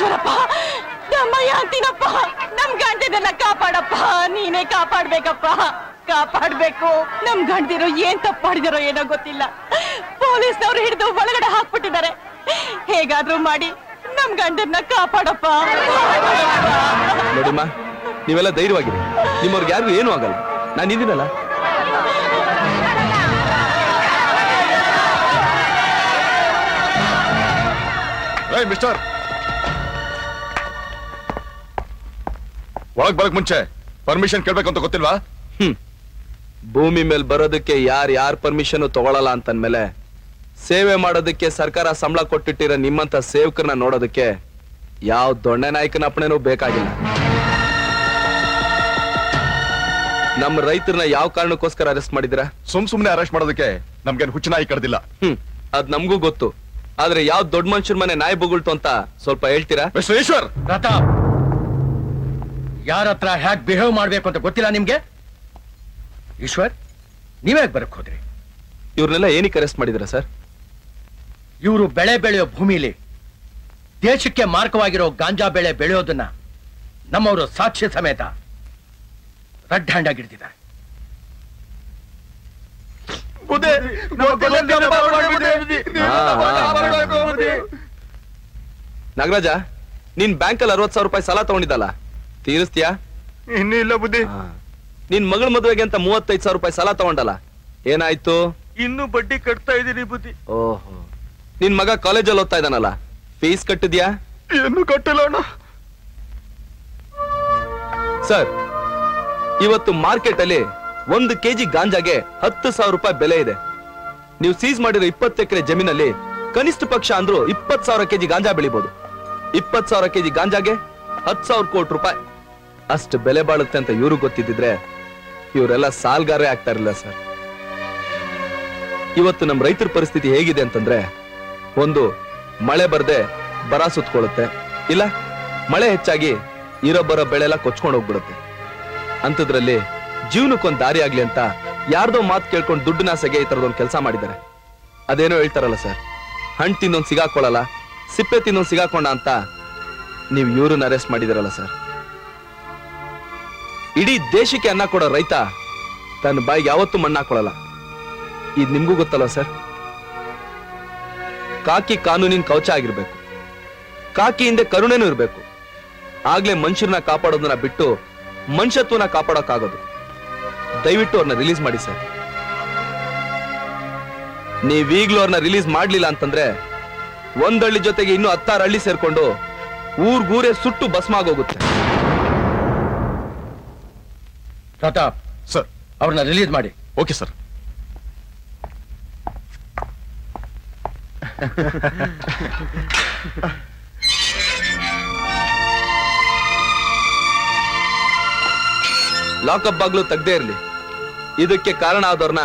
ಈಶ್ವರಪ್ಪ, ನಮ್ಮಯ್ಯ ಅಂತೀನಪ್ಪ, ನಮ್ ಗಂಡದನ್ನ ಕಾಪಾಡಪ್ಪ, ನೀನೇ ಕಾಪಾಡ್ಬೇಕಪ್ಪ, ಕಾಪಾಡ್ಬೇಕು. ನಮ್ ಗಂಡದಿರೋ ಏನ್ ತಪ್ಪಾಡಿದಾರೋ ಏನೋ ಗೊತ್ತಿಲ್ಲ. ಪೊಲೀಸ್ನವ್ರು ಹಿಡಿದು ಒಳಗಡೆ ಹಾಕ್ಬಿಟ್ಟಿದ್ದಾರೆ. ಹೇಗಾದ್ರೂ ಮಾಡಿ ನಮ್ ಗಂಡನ್ನ ಕಾಪಾಡಪ್ಪ. ನೋಡಿಮ್ಮ, ನೀವೆಲ್ಲ ಧೈರ್ಯವಾಗಿರಿ. ನಿಮ್ಮವ್ರಿಗೆ ಯಾರಿಗೂ ಏನೂ ಆಗಲ್ಲ. ನಾನು ಇದೀನಲ್ಲ. ಮಿಸ್ಟರ್, ಒಳಗ್ ಬರಕ್ ಮುಂಚೆ ಪರ್ಮಿಷನ್ ಕೇಳ್ಬೇಕಂತ ಗೊತ್ತಿಲ್ವಾ? ಭೂಮಿ ಮೇಲೆ ಬರೋದಕ್ಕೆ ಯಾರ್ ಪರ್ಮಿಷನ್ ತಗೊಳಲ್ಲ ಅಂತಂದ್ಮೇಲೆ ಸೇವೆ ಮಾಡೋದಕ್ಕೆ ಸರ್ಕಾರ ಸಂಬಳ ಕೊಟ್ಟಿಟ್ಟಿರೋ ನಿಮ್ಮಂತ ಸೇವಕರನ್ನ ನೋಡೋದಕ್ಕೆ ಯಾವ ದೊಣ್ಣೆ ನಾಯಕನ ಅಪ್ಪಣೆನೂ ಬೇಕಾಗಿಲ್ಲ. ನಮ್ಮ ರೈತರನ್ನ ಯಾವ ಕಾರಣಕ್ಕೋಸ್ಕರ ಅರೆಸ್ಟ್ ಮಾಡಿದಿರಾ? ಸುಮ್ನೆ ಅರೆಸ್ಟ್ ಮಾಡೋದಕ್ಕೆ ನಮ್ಗೇನು ಹುಚ್ಚು ನಾಯಿ ಕಡ್ದಿಲ್ಲ. ಅದ್ ನಮಗೂ ಗೊತ್ತು. ಆದ್ರೆ ಯಾವ ದೊಡ್ಡ ಮನುಷ್ಯರ ಮನೆ ನಾಯಿ ಬೊಗಳ್ತು ಅಂತ ಸ್ವಲ್ಪ ಹೇಳ್ತೀರಾ? ಮಿಸ್ಟರ್ ಈಶ್ವರ್, ಪ್ರತಾಪ್, ಯಾರ ಹತ್ರ ಹ್ಯಾಕ್ ಬಿಹೇವ್ ಮಾಡ್ಬೇಕು ಅಂತ ಗೊತ್ತಿಲ್ಲ ನಿಮ್ಗೆ? ಈಶ್ವರ್, ನೀವೇ ಬರಕ್ ಹೋದ್ರಿ? ಇವ್ರನ್ನೆಲ್ಲ ಏನಕ್ಕೆ ಅರೆಸ್ಟ್ ಮಾಡಿದಿರಾ ಸರ್? ಇವರು ಬೆಳೆ ಬೆಳೆಯೋ ಭೂಮಿಲಿ ದೇಶಕ್ಕೆ ಮಾರ್ಗವಾಗಿರೋ ಗಾಂಜಾ ಬೆಳೆ ಬೆಳೆಯೋದನ್ನ ನಮ್ಮವರು ಸಾಕ್ಷ್ಯ ಸಮೇತ ರೆಡ್ ಹ್ಯಾಂಡ್ ಆಗಿ ಹಿಡಿದಿದ್ದಾರೆ. ನಾಗರಾಜ, ನೀನ್ ಬ್ಯಾಂಕಲ್ಲಿ 60,000 ರೂಪಾಯಿ ಸಾಲ ತಗೊಂಡಿದ್ದಲ್ಲ, ತೀರಿಸ್ತೀಯಾ? ಇನ್ನೂ ಇಲ್ಲ ಬುದ್ಧಿ. ನಿನ್ ಮಗಳ ಮದುವೆಗೆ ಅಂತ 35,000 ರೂಪಾಯಿ ಸಾಲ ತಗೊಂಡಲ್ಲ, ಏನಾಯ್ತು? ಇನ್ನು ಬಡ್ಡಿ ಕಟ್ತಾ ಇದೀನಿ ಬುದ್ಧಿ. ಓಹೋ, ನಿನ್ ಮಗ ಕಾಲೇಜಲ್ಲಿ ಓದ್ತಾ ಇದ್ದಾನಲ್ಲ, ಫೀಸ್ ಕಟ್ಟಿದ್ಯಾ? ಏನು ಕಟ್ಟಿಲ್ಲ ಅಣ್ಣ. ಸರ್, ಇವತ್ತು ಮಾರ್ಕೆಟ್ ಅಲ್ಲಿ 1 ಕೆಜಿ ಗಾಂಜಾಗೆ 10,000 ರೂಪಾಯಿ ಬೆಲೆ ಇದೆ. ನೀವು ಸೀಸ್ ಮಾಡಿರೋ 20 ಎಕರೆ ಜಮೀನಲ್ಲಿ ಕನಿಷ್ಠ ಪಕ್ಷ ಅಂದ್ರೂ 20,000 ಕೆಜಿ ಗಾಂಜಾ ಬೆಳಿಬಹುದು. 20,000 ಕೆಜಿ ಗಾಂಜಾಗೆ 10,000 ಕೋಟಿ ರೂಪಾಯಿ ಅಷ್ಟು ಬೆಲೆ ಬಾಳುತ್ತೆ ಅಂತ ಇವ್ರು ಗೊತ್ತಿದ್ದಿದ್ರೆ ಇವರೆಲ್ಲ ಸಾಲ್ಗಾರೇ ಆಗ್ತಾ ಇರಲಿಲ್ಲ ಸರ್. ಇವತ್ತು ನಮ್ಮ ರೈತರ ಪರಿಸ್ಥಿತಿ ಹೇಗಿದೆ ಅಂತಂದ್ರೆ, ಒಂದು ಮಳೆ ಬರ್ದೆ ಬರ ಸುತ್ಕೊಳ್ಳುತ್ತೆ, ಇಲ್ಲ ಮಳೆ ಹೆಚ್ಚಾಗಿ ಇರೋ ಬರೋ ಬೆಳೆ ಎಲ್ಲ ಕೊಚ್ಕೊಂಡು ಹೋಗ್ಬಿಡುತ್ತೆ. ಅಂತದ್ರಲ್ಲಿ ಜೀವನಕ್ಕೊಂದು ದಾರಿ ಆಗ್ಲಿ ಅಂತ ಯಾರ್ದೋ ಮಾತು ಕೇಳ್ಕೊಂಡು ದುಡ್ಡಿನಾಸೆಗೆ ಈ ತರದೊಂದು ಕೆಲಸ ಮಾಡಿದ್ದಾರೆ. ಅದೇನೋ ಹೇಳ್ತಾರಲ್ಲ ಸರ್, ಹಣ್ಣು ತಿನ್ನೊಂದು ಸಿಗಾಕೊಳ್ಳಲ್ಲ, ಸಿಪ್ಪೆ ತಿನ್ನೊಂದು ಸಿಗಾಕೊಂಡ ಅಂತ ನೀವು ಇವ್ರನ್ನ ಅರೆಸ್ಟ್ ಮಾಡಿದಾರಲ್ಲ ಸರ್. ಇಡೀ ದೇಶಕ್ಕೆ ಅನ್ನ ಕೊಡೋ ರೈತ ತನ್ನ ಬಾಯಿಗೆ ಯಾವತ್ತೂ ಮಣ್ಣಾಕೊಳ್ಳಲ್ಲ. ಇದು ನಿಮ್ಗೂ ಗೊತ್ತಲ್ಲ ಸರ್. ಕಾಕಿ ಕಾನೂನಿನ ಕವಚ ಆಗಿರ್ಬೇಕು, ಕಾಕಿ ಹಿಂದೆ ಕರುಣೆನೂ ಇರ್ಬೇಕು. ಆಗ್ಲೇ ಮನುಷ್ಯರನ್ನ ಕಾಪಾಡೋದನ್ನ ಬಿಟ್ಟು ಮನುಷ್ಯತ್ವನ ಕಾಪಾಡೋಕ್ಕಾಗೋದು. ದಯವಿಟ್ಟು ಅವ್ರನ್ನ ರಿಲೀಸ್ ಮಾಡಿ ಸರ್. ನೀವೀಗ್ಲೂ ಅವ್ರನ್ನ ರಿಲೀಸ್ ಮಾಡ್ಲಿಲ್ಲ ಅಂತಂದ್ರೆ ಒಂದಳ್ಳಿ ಜೊತೆಗೆ ಇನ್ನೂ 16 ಹಳ್ಳಿ ಸೇರ್ಕೊಂಡು ಊರ್ಗೂರೇ ಸುಟ್ಟು ಭಸ್ಮ ಆಗೋಗುತ್ತೆ. ಪ್ರತಾಪ್ ಸರ್, ಅವ್ರನ್ನ ರಿಲೀಸ್ ಮಾಡಿ. Okay sir. ಲಾಕಪ್ ಬಾಗ್ಲು ತೆಗ್ದೇ ಇರ್ಲಿ. ಇದಕ್ಕೆ ಕಾರಣ ಆದವ್ರನ್ನ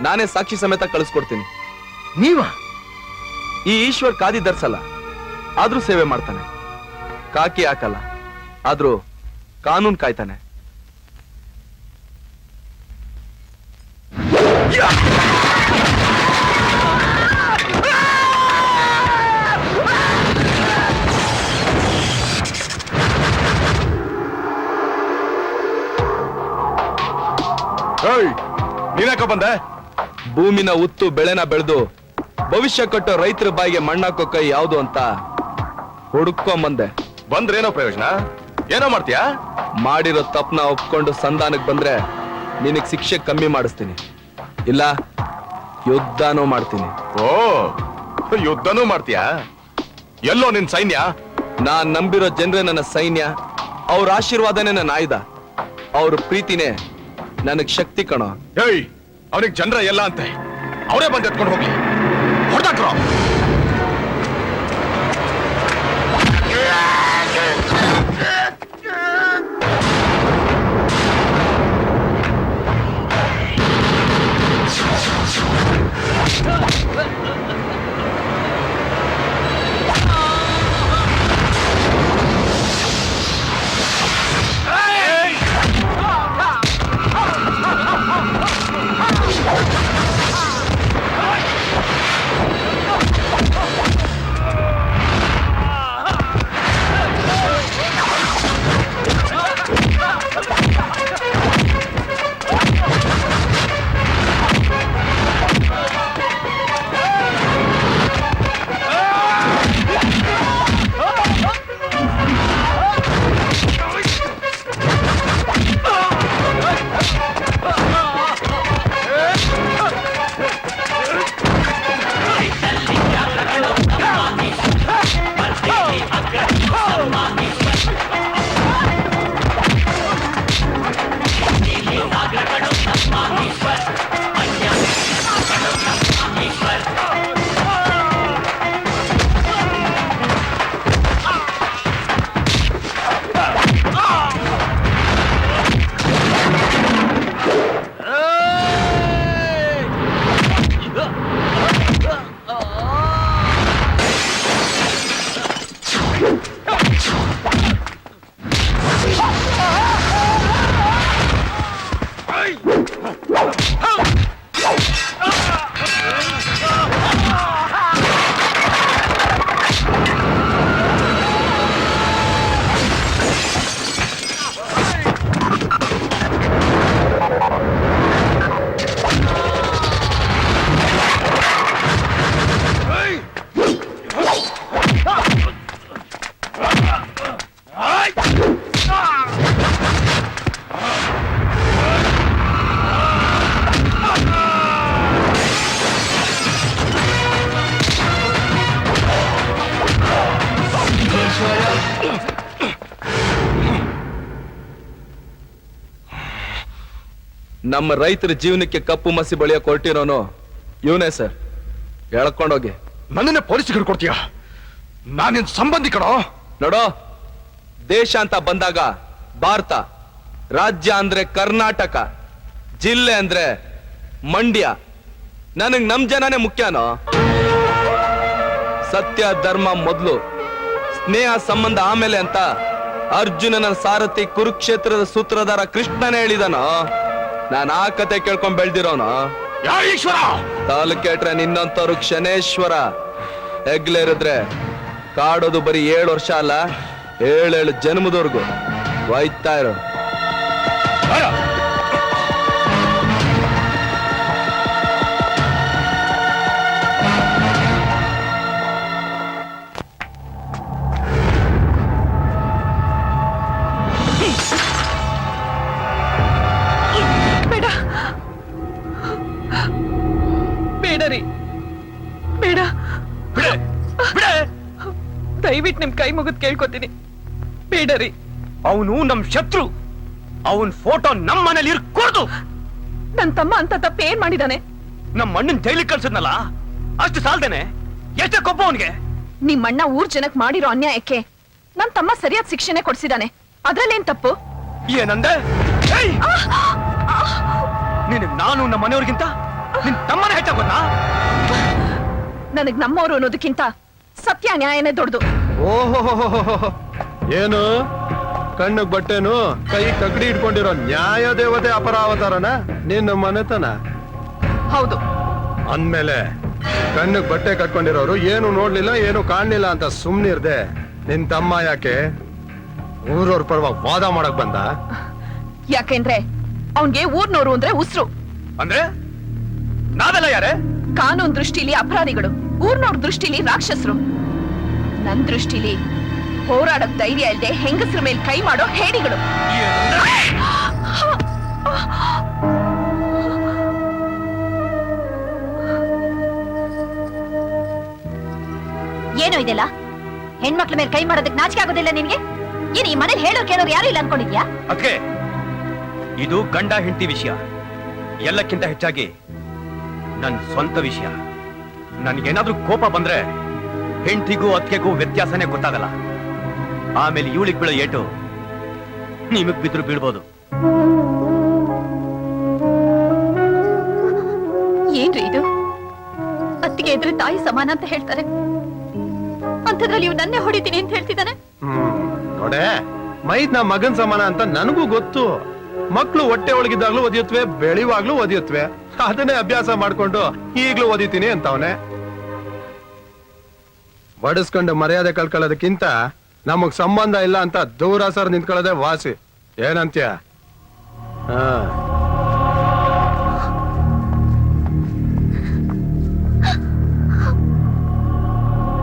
ನಾನೇ ಸಾಕ್ಷಿ ಸಮೇತ ಕಳಿಸ್ಕೊಡ್ತೀನಿ. ನೀವ? ಈ ಈಶ್ವರ್ ಕಾದಿ ಧರ್ಸಲ್ಲ, ಆದ್ರೂ ಸೇವೆ ಮಾಡ್ತಾನೆ. ಕಾಕಿ ಹಾಕಲ್ಲ, ಆದ್ರೂ ಕಾನೂನು ಕಾಯ್ತಾನೆ. ನೀನ್ಯಾಕ ಬಂದೆ? ಭೂಮಿನ ಉತ್ತು ಬೆಳೆನ ಬೆಳೆದು ಭವಿಷ್ಯ ಕಟ್ಟೋ ರೈತರ ಬಾಯಿಗೆ ಮಣ್ಣಾಕೋ ಕೈ ಯಾವುದು ಅಂತ ಹುಡುಕೊಂಬಂದೆ. ಬಂದ್ರೇನೋ ಪ್ರಯೋಜನ? ಏನೋ ಮಾಡ್ತೀಯಾ? ಮಾಡಿರೋ ತಪ್ಪನ ಒಪ್ಕೊಂಡು ಸಂಧಾನಕ್ಕೆ ಬಂದ್ರೆ ನಿನಗ್ ಶಿಕ್ಷೆ ಕಮ್ಮಿ ಮಾಡಿಸ್ತೀನಿ, ಇಲ್ಲ ಯುದ್ಧನೂ ಮಾಡ್ತೀನಿ. ಓ, ಯುದ್ಧನೂ ಮಾಡ್ತೀಯಾ? ಎಲ್ಲೋ ನಿನ್ ಸೈನ್ಯ? ನಾನ್ ನಂಬಿರೋ ಜನರೇ ನನ್ನ ಸೈನ್ಯ, ಅವ್ರ ಆಶೀರ್ವಾದನೇ ನನ್ನ ಆಯುಧ, ಅವ್ರ ಪ್ರೀತಿನೇ ನನಗ್ ಶಕ್ತಿ ಕಣೋ. ಏಯ್, ಅವನಿಗೆ ಜನರ ಎಲ್ಲ ಅಂತೆ, ಅವರೇ ಬಂದು ಎತ್ಕೊಂಡು ಹೋಗ್ಲಿ. ಹೊಡೆದಾಕ್ರೋ. ನಮ್ಮ ರೈತರ ಜೀವನಕ್ಕೆ ಕಪ್ಪು ಮಸಿ ಬಳಿಯಕ್ಕೆ ಹೊರಟಿರೋನು ಇವನೇ ಸರ್. ಎಳ್ಕೊಂಡೋಗಿ. ನನ್ನನ್ನೇ ಪೊಲೀಸ್ಗೆ ಹಿಡ್ಕೊಡ್ತೀಯ? ನಾನಿನ್ ಸಂಬಂಧಿ ಕಣೋ. ನೋಡೋ, ದೇಶ ಅಂತ ಬಂದಾಗ ಭಾರತ, ರಾಜ್ಯ ಅಂದ್ರೆ ಕರ್ನಾಟಕ, ಜಿಲ್ಲೆ ಅಂದ್ರೆ ಮಂಡ್ಯ. ನನಗ್ ನಮ್ ಜನನೇ ಮುಖ್ಯನೋ. ಸತ್ಯ ಧರ್ಮ ಮೊದಲು, ಸ್ನೇಹ ಸಂಬಂಧ ಆಮೇಲೆ ಅಂತ ಅರ್ಜುನನ ಸಾರಥಿ ಕುರುಕ್ಷೇತ್ರದ ಸೂತ್ರಧಾರ ಕೃಷ್ಣನೇ ಹೇಳಿದನೋ. ನಾನು ಆ ಕತೆ ಕೇಳ್ಕೊಂಡ್ ಬೆಳ್ದಿರೋನು. ಯಾ ಈಶ್ವರ! ತಾಲೂಕೇಟ್ರೆ ನಿನ್ನಂತವ್ರು ಕ್ಷಣೇಶ್ವರ. ಹೆಗ್ಲೇರಿದ್ರೆ ಕಾಡೋದು ಬರೀ 7 ವರ್ಷ ಅಲ್ಲ, 7 ಜನ್ಮದವರೆಗೂ ಒಯ್ತಾ ಇರೋ. ಬೇಡ ಬೇಡ ರೀ, ಬೇಡ. ದಯವಿಟ್ಟು ನಿಮ್ ಕೈ ಮುಗಿದ್ ಕೇಳ್ಕೊತೀನಿ, ಬೇಡ ರೀ. ಅವನು ನಮ್ ಶತ್ರು. ಅವನ್ ಫೋಟೋ ನಮ್ ಮನೇಲಿ ಇರ್ಕೊಡ್ದು. ನನ್ ತಮ್ಮ ಅಂತ ತಪ್ಪ ಏನ್ ಮಾಡಿದಾನೆ? ನಮ್ ಅಣ್ಣನ್ ಜೈಲಿಗೆ ಕಳ್ಸದ್ನಲ್ಲ, ಅಷ್ಟು ಸಾಲ್ದೇನೆ ಎಷ್ಟೇ ಕೊಬ್ಬ ಅವನ್ಗೆ. ನಿಮ್ಮಣ್ಣ ಊರ್ ಜನಕ್ ಮಾಡಿರೋ ಅನ್ಯಾಯಕ್ಕೆ ನನ್ ತಮ್ಮ ಸರಿಯಾದ ಶಿಕ್ಷೆನೆ ಕೊಡ್ಸಿದಾನೆ. ಅದ್ರಲ್ಲೇನ್ ತಪ್ಪು? ಏನಂದೆ? ನಿನಗ್ ನಾನು ನಮ್ಮ ಮನೆಯವ್ರಿಗಿಂತ ನಿನ್ ತಮ್ಮನ ಹೆಚ್ಚಾಗೋದಾ? ನನಗ್ ನಮ್ಮವ್ರು ಅನ್ನೋದಕ್ಕಿಂತ ಸತ್ಯ ನ್ಯಾಯನೇ ದೊಡ್ಡದು. ಓಹೋ, ಏನು ಕಣ್ಣು ಬಟ್ಟೆನು ಕೈ ಕಗ್ಡಿ ಇಟ್ಕೊಂಡಿರೋ ನ್ಯಾಯ ದೇವತೆ ಅಪರಾವತಾರನ ನಿನ್ನ ಮನೆತನ? ಹೌದು. ಅಂದ್ಮೇಲೆ ಕಣ್ಣಿಗೆ ಬಟ್ಟೆ ಕಟ್ಕೊಂಡಿರೋರು ಏನು ನೋಡ್ಲಿಲ್ಲ, ಏನು ಕಾಣ್ಲಿಲ್ಲ ಅಂತ ಸುಮ್ನಿರ್ದೆ ನಿನ್ ತಮ್ಮ ಯಾಕೆ ಊರವ್ರ ಪರವಾಗಿ ವಾದ ಮಾಡಕ್ ಬಂದ? ಯಾಕೆಂದ್ರೆ ಅವನ್ಗೆ ಊರ್ನೋರು ಅಂದ್ರೆ ಉಸ್ರು. ಅಂದ್ರೆ ನಾವೆಲ್ಲ ಯಾರೇ? ಕಾನೂನ್ ದೃಷ್ಟಿಲಿ ಅಪರಾಧಿಗಳು, ಊರ್ನವ್ರ ದೃಷ್ಟಿಲಿ ರಾಕ್ಷಸರು. ನನ್ ದೃಷ್ಟಿಲಿ ಹೋರಾಡಕ್ ಧೈರ್ಯ ಇಲ್ದೆ ಹೆಂಗಸ್ರ ಮೇಲೆ ಕೈ ಮಾಡೋ ಹೇಡಿಗಳು. ಏನೋ ಇದೆಲ್ಲ? ಹೆಣ್ಮಕ್ಳ ಮೇಲೆ ಕೈ ಮಾಡೋದಕ್ಕೆ ನಾಚಿಕೆ ಆಗೋದಿಲ್ಲ ನಿನ್ಗೆ? ಏನ್ ಈ ಮನೇಲಿ ಹೇಳೋರ್ ಕೇಳೋರು ಯಾರು ಇಲ್ಲ ಅನ್ಕೊಂಡಿದ್ಯಾ? ಅದ್ಕೆ ಇದು ಗಂಡ ಹೆಂಡತಿ ವಿಷಯ, ಎಲ್ಲಕ್ಕಿಂತ ಹೆಚ್ಚಾಗಿ ನನ್ ಸ್ವಂತ ವಿಷಯ. ನನ್ಗೇನಾದ್ರೂ ಕೋಪ ಬಂದ್ರೆ ಹೆಂಡತಿಗೂ ಅದ್ಕೆಗೂ ವ್ಯತ್ಯಾಸನೇ ಗೊತ್ತಾಗಲ್ಲ. ಆಮೇಲೆ ಇವಳಿಗೆ ಬೀಳೋ ಏಟು ನಿಮಗ್ ಬಿದ್ರು ಬೀಳ್ಬೋದು. ಏನ್ರಿ ಇದು? ಅತ್ತಿಗೆ ಎದುರು ತಾಯಿ ಸಮಾನ ಅಂತ ಹೇಳ್ತಾರೆ, ಅಂಥದ್ರಲ್ಲಿ ಇವ್ ನನ್ನೇ ಹೊಡಿತೀನಿ ಅಂತ ಹೇಳ್ತಿದ್ದಾನೆ. ನೋಡೆ, ಮೈದ್ ನಾ ಮಗನ್ ಸಮಾನ ಅಂತ ನನಗೂ ಗೊತ್ತು. ಮಕ್ಳು ಹೊಟ್ಟೆ ಒಳಗಿದ್ದಾಗ್ಲೂ ಒದಿಯುತ್ತವೆ, ಬೆಳೆಯುವಾಗ್ಲೂ ಒದಿಯುತ್ತವೆ. ಅದನ್ನೇ ಅಭ್ಯಾಸ ಮಾಡ್ಕೊಂಡು ಈಗ್ಲೂ ಒದಿತೀನಿ ಅಂತವನೆ. ಬಡಿಸ್ಕೊಂಡು ಮರ್ಯಾದೆ ಕಳ್ಕೊಳ್ಳೋದಕ್ಕಿಂತ ನಮಗ್ ಸಂಬಂಧ ಇಲ್ಲ ಅಂತ ದೂರ ಸರ್ ನಿಂತ್ಕೊಳ್ಳೋದೇ ವಾಸಿ. ಏನಂತ್ಯ? ಹಾ